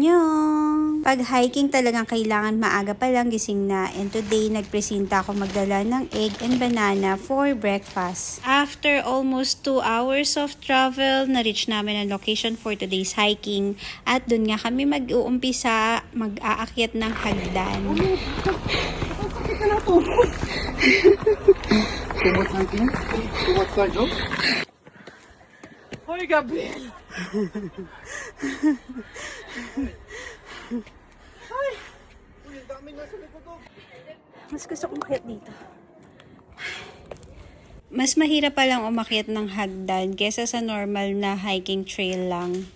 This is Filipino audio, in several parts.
Annyeong! Pag hiking talagang kailangan maaga pa lang gising na, and today nagpresenta ako magdala ng egg and banana for breakfast. After almost 2 hours of travel, na-reach namin ang location for today's hiking at dun nga kami mag-uumpisa mag-aakyat ng hagdan. Too much hiking? Too much cardio? Hoy, Gabriel! Ay! Uy, ang dami nasa likod ko. Mas gusto kong umakyat dito. Mas mahirap palang umakyat ng hagdan kesa sa normal na hiking trail lang.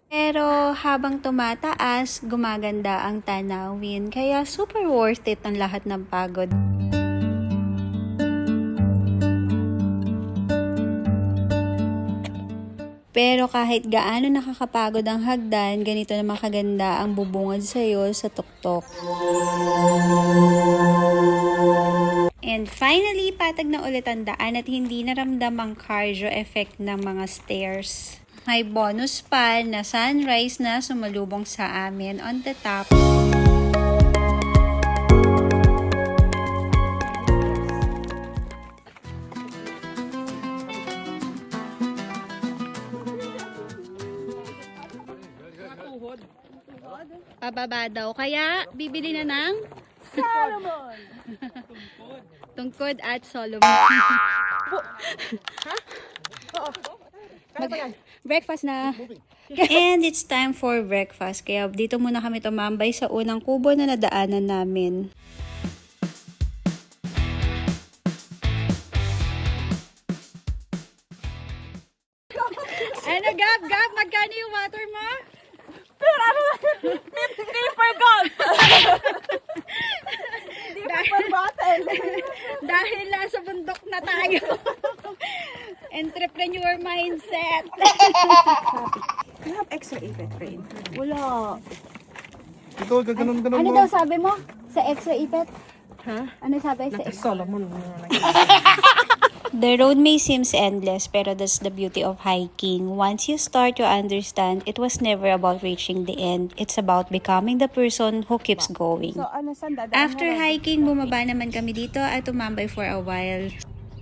Pero habang tumataas, gumaganda ang tanawin, kaya super worth it ang lahat ng pagod. Pero kahit gaano nakakapagod ang hagdan, ganito naman kaganda ang bubungad sa'yo sa tuktok. And finally, patag na ulit ang daan at hindi naramdam ang cardio effect ng mga stairs. May bonus pa na sunrise na sumalubong sa amin on the top. Pababa daw. Kaya, bibili na ng Solomon! tungkod at Solomon. Breakfast na. And it's time for breakfast. Kaya dito muna kami tumambay sa unang kubo na nadaanan namin. Ano, Gab? Magkano yung water mo? Pero ano? Hindi per gold! Hindi per bottle! Dahil nasa bundok na tayo. Entrepreneur mindset. You have extra ipet, Rain? Wala. Ito, gaganon-ganon Ano mo. daw sabi mo? Sa extra ipet? Ha? Ano sabi sa extra? Solomon. The road may seems endless, pero that's the beauty of hiking. Once you start, you understand it was never about reaching the end. It's about becoming the person who keeps going. So, ano, saan dadaan After hiking, bumaba naman kami dito at tumambay for a while.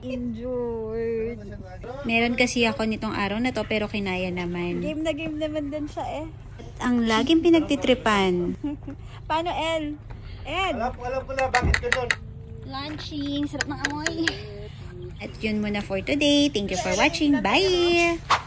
Injured. Meron kasi ako nitong araw na to, pero kinaya naman. Game naman din siya eh. Ang laging pinagtitripan. Paano, El? Ed? Alam ko na, bakit ganun? Lunching, sarap ng amoy. At yun muna for today. Thank you for watching. Bye!